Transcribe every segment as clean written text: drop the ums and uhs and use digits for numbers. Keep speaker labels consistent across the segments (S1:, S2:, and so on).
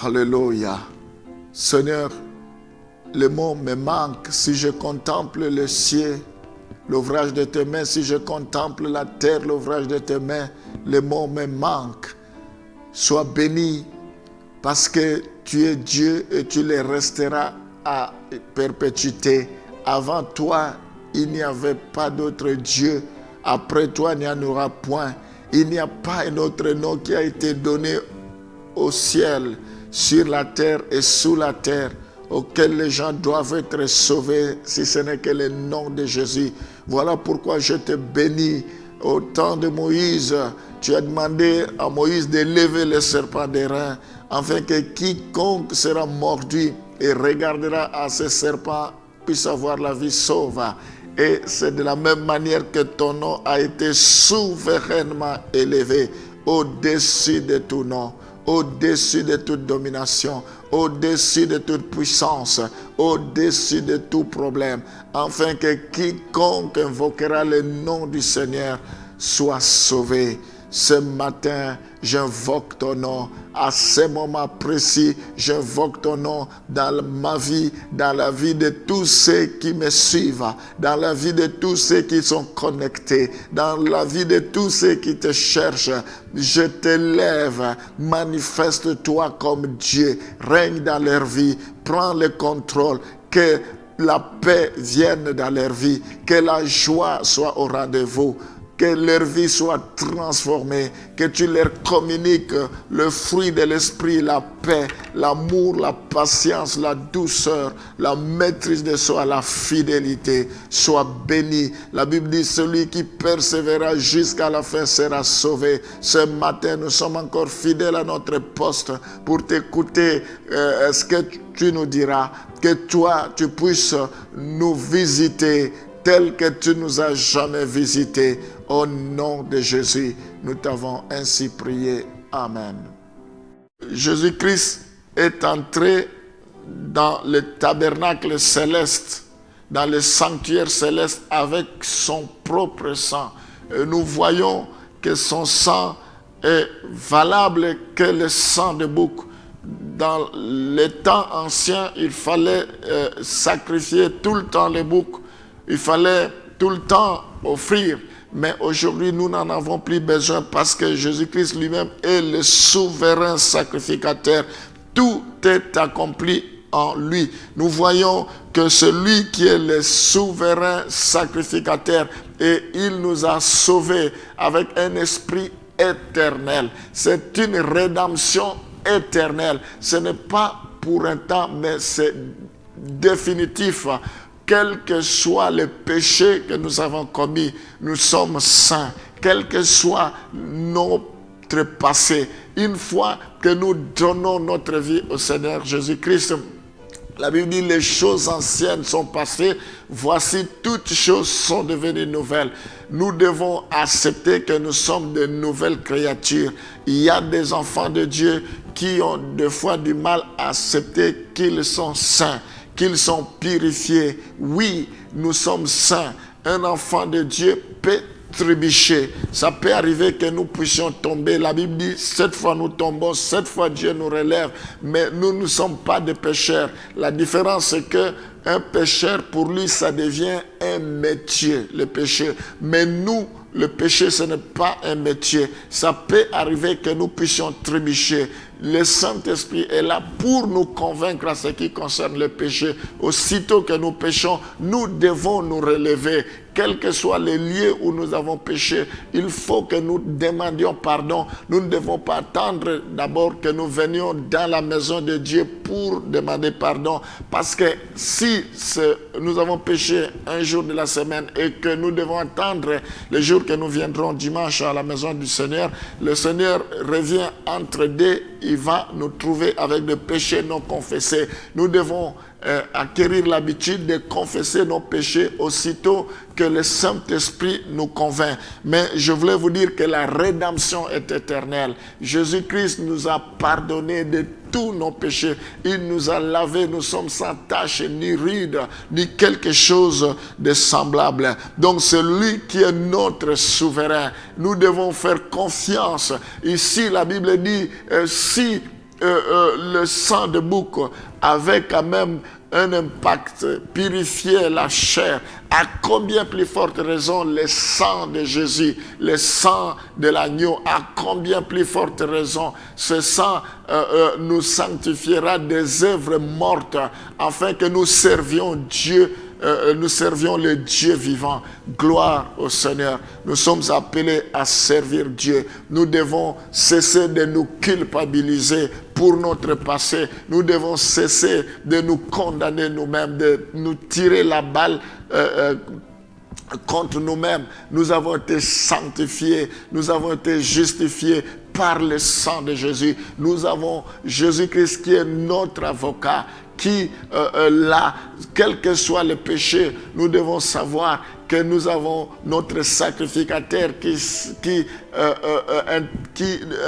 S1: Alléluia. Seigneur, le mot me manque si je contemple le ciel, l'ouvrage de tes mains, si je contemple la terre, l'ouvrage de tes mains, le mot me manque. Sois béni parce que tu es Dieu et tu le resteras à perpétuité. Avant toi, il n'y avait pas d'autre Dieu. Après toi, il n'y en aura point. Il n'y a pas un autre nom qui a été donné au ciel, sur la terre et sous la terre, auquel les gens doivent être sauvés, si ce n'est que le nom de Jésus. Voilà pourquoi je te bénis. Au temps de Moïse, tu as demandé à Moïse de lever le serpent des reins, afin que quiconque sera mordu et regardera à ce serpent puisse avoir la vie sauve. Et c'est de la même manière que ton nom a été souverainement élevé au-dessus de tout nom, au-dessus de toute domination, au-dessus de toute puissance, au-dessus de tout problème, afin que quiconque invoquera le nom du Seigneur soit sauvé. Ce matin, j'invoque ton nom. À ce moment précis, j'invoque ton nom dans ma vie, dans la vie de tous ceux qui me suivent, dans la vie de tous ceux qui sont connectés, dans la vie de tous ceux qui te cherchent. Je t'élève, manifeste-toi comme Dieu, règne dans leur vie, prends le contrôle, que la paix vienne dans leur vie, que la joie soit au rendez-vous, que leur vie soit transformée, que tu leur communiques le fruit de l'esprit, la paix, l'amour, la patience, la douceur, la maîtrise de soi, la fidélité. Sois béni. La Bible dit, celui qui persévérera jusqu'à la fin sera sauvé. Ce matin, nous sommes encore fidèles à notre poste pour t'écouter ce que tu nous diras. Que toi, tu puisses nous visiter tel que tu nous as jamais visités. Au nom de Jésus, nous t'avons ainsi prié. Amen. Jésus-Christ est entré dans le tabernacle céleste, dans le sanctuaire céleste avec son propre sang. Et nous voyons que son sang est valable que le sang de bouc. Dans les temps anciens, il fallait sacrifier tout le temps les boucs. Il fallait tout le temps offrir. Mais aujourd'hui, nous n'en avons plus besoin parce que Jésus-Christ lui-même est le souverain sacrificateur. Tout est accompli en lui. Nous voyons que celui qui est le souverain sacrificateur, et il nous a sauvés avec un esprit éternel. C'est une rédemption éternelle. Ce n'est pas pour un temps, mais c'est définitif. Quel que soit le péché que nous avons commis, nous sommes saints. Quel que soit notre passé, une fois que nous donnons notre vie au Seigneur Jésus-Christ, la Bible dit les choses anciennes sont passées, voici toutes choses sont devenues nouvelles. Nous devons accepter que nous sommes de nouvelles créatures. Il y a des enfants de Dieu qui ont des fois du mal à accepter qu'ils sont saints, qu'ils sont purifiés. Oui, nous sommes saints. Un enfant de Dieu peut trébucher. Ça peut arriver que nous puissions tomber. La Bible dit, 7 fois nous tombons, 7 fois Dieu nous relève. Mais nous ne sommes pas des pécheurs. La différence, c'est que un pécheur, pour lui, ça devient un métier, le péché. Mais nous, le péché, ce n'est pas un métier. Ça peut arriver que nous puissions trébucher. Le Saint-Esprit est là pour nous convaincre à ce qui concerne le péché. Aussitôt que nous péchons, nous devons nous relever. Quel que soit le lieu où nous avons péché, il faut que nous demandions pardon. Nous ne devons pas attendre d'abord que nous venions dans la maison de Dieu pour demander pardon. Parce que si nous avons péché un jour de la semaine et que nous devons attendre le jour que nous viendrons dimanche à la maison du Seigneur, le Seigneur revient entre deux, il va nous trouver avec des péchés non confessés. Nous devons acquérir l'habitude de confesser nos péchés aussitôt que le Saint-Esprit nous convainc. Mais je voulais vous dire que la rédemption est éternelle. Jésus-Christ nous a pardonné de tous nos péchés. Il nous a lavés, nous sommes sans tache, ni ride, ni quelque chose de semblable. Donc c'est lui qui est notre souverain. Nous devons faire confiance. Ici, la Bible dit, si le sang de bouc avait quand même un impact, purifier la chair, à combien plus forte raison le sang de Jésus, le sang de l'agneau, à combien plus forte raison ce sang nous sanctifiera des œuvres mortes, afin que nous servions Dieu. Nous servions le Dieu vivant. Gloire au Seigneur. Nous sommes appelés à servir Dieu. Nous devons cesser de nous culpabiliser pour notre passé. Nous devons cesser de nous condamner nous-mêmes, de nous tirer la balle contre nous-mêmes. Nous avons été sanctifiés, nous avons été justifiés par le sang de Jésus. Nous avons Jésus-Christ qui est notre avocat, qui là, quel que soit le péché, nous devons savoir que nous avons notre sacrificateur qui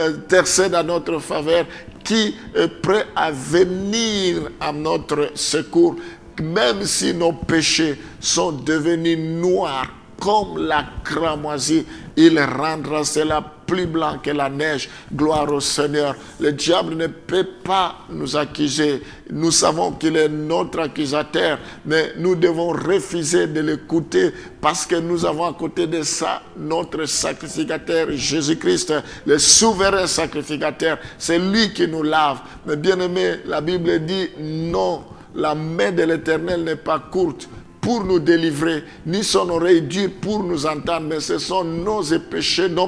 S1: intercède à notre faveur, qui est prêt à venir à notre secours, même si nos péchés sont devenus noirs comme la cramoisie, il rendra cela plus blanc que la neige. Gloire au Seigneur. Le diable ne peut pas nous accuser. Nous savons qu'il est notre accusateur, mais nous devons refuser de l'écouter parce que nous avons à côté de ça notre sacrificateur Jésus-Christ, le souverain sacrificateur. C'est lui qui nous lave. Mais bien aimé, la Bible dit non, la main de l'Éternel n'est pas courte pour nous délivrer, ni son oreille dure pour nous entendre, mais ce sont nos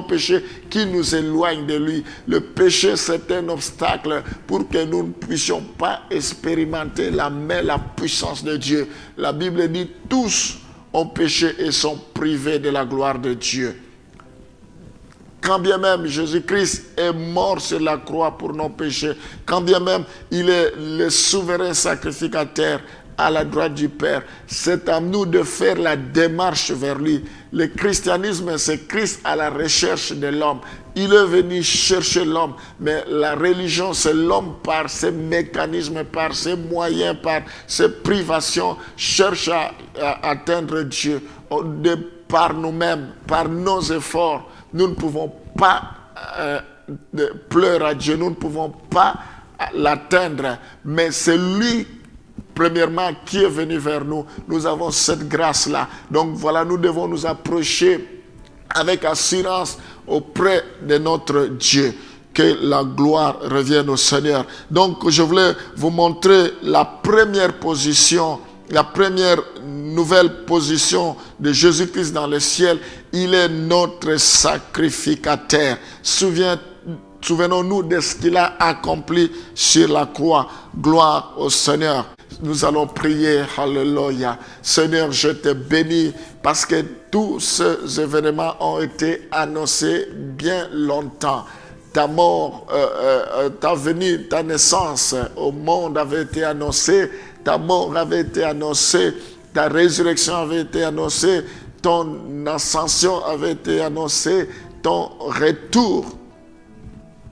S1: péchés qui nous éloignent de lui. Le péché, c'est un obstacle pour que nous ne puissions pas expérimenter la main, la puissance de Dieu. La Bible dit, tous ont péché et sont privés de la gloire de Dieu. Quand bien même Jésus-Christ est mort sur la croix pour nos péchés, quand bien même il est le souverain sacrificateur à la droite du Père, c'est à nous de faire la démarche vers lui. Le christianisme, c'est Christ à la recherche de l'homme. Il est venu chercher l'homme, mais la religion, c'est l'homme par ses mécanismes, par ses moyens, par ses privations, cherche à atteindre Dieu. Par nous-mêmes, par nos efforts, nous ne pouvons pas pleurer à Dieu, nous ne pouvons pas l'atteindre, mais c'est lui premièrement qui est venu vers nous. Nous avons cette grâce-là. Donc voilà, nous devons nous approcher avec assurance auprès de notre Dieu. Que la gloire revienne au Seigneur. Donc je voulais vous montrer la première position, la première nouvelle position de Jésus-Christ dans le ciel. Il est notre sacrificateur. Souvenons-nous de ce qu'il a accompli sur la croix. Gloire au Seigneur. Nous allons prier, alléluia. Seigneur, je te bénis parce que tous ces événements ont été annoncés bien longtemps. Ta mort, ta venue, ta naissance au monde avait été annoncée, ta mort avait été annoncée, ta résurrection avait été annoncée, ton ascension avait été annoncée, ton retour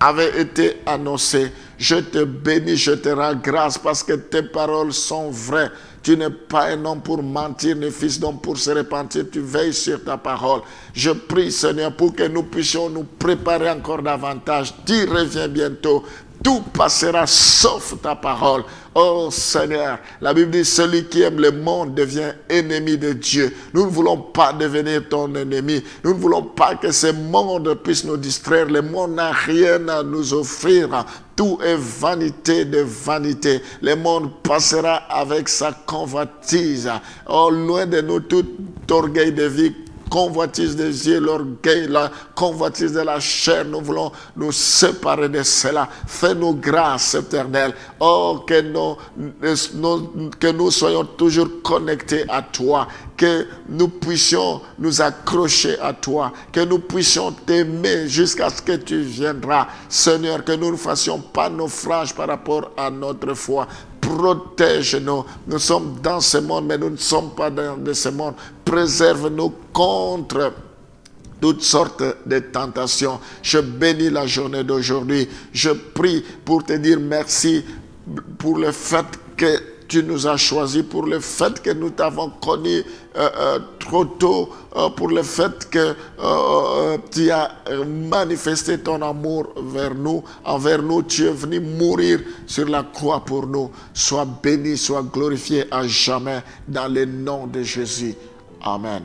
S1: avait été annoncé. Je te bénis, je te rends grâce parce que tes paroles sont vraies. Tu n'es pas un homme pour mentir, ni fils d'homme pour se repentir. Tu veilles sur ta parole. Je prie, Seigneur, pour que nous puissions nous préparer encore davantage. Tu reviens bientôt. Tout passera sauf ta parole. Oh Seigneur, la Bible dit, celui qui aime le monde devient ennemi de Dieu. Nous ne voulons pas devenir ton ennemi. Nous ne voulons pas que ce monde puisse nous distraire. Le monde n'a rien à nous offrir. Tout est vanité de vanité. Le monde passera avec sa convoitise. Oh, loin de nous tout orgueil de vie, convoitise des yeux, l'orgueil, la convoitise de la chair. Nous voulons nous séparer de cela. Fais-nous grâce éternelle. Oh, que nous soyons toujours connectés à toi. Que nous puissions nous accrocher à toi. Que nous puissions t'aimer jusqu'à ce que tu viendras. Seigneur, que nous ne fassions pas naufrage par rapport à notre foi. Protège-nous. Nous sommes dans ce monde, mais nous ne sommes pas dans ce monde. Préserve-nous contre toutes sortes de tentations. Je bénis la journée d'aujourd'hui. Je prie pour te dire merci pour le fait que tu nous as choisis, pour le fait que nous t'avons connu trop tôt, pour le fait que tu as manifesté ton amour envers nous. Tu es venu mourir sur la croix pour nous. Sois béni, sois glorifié à jamais dans le nom de Jésus. Amen.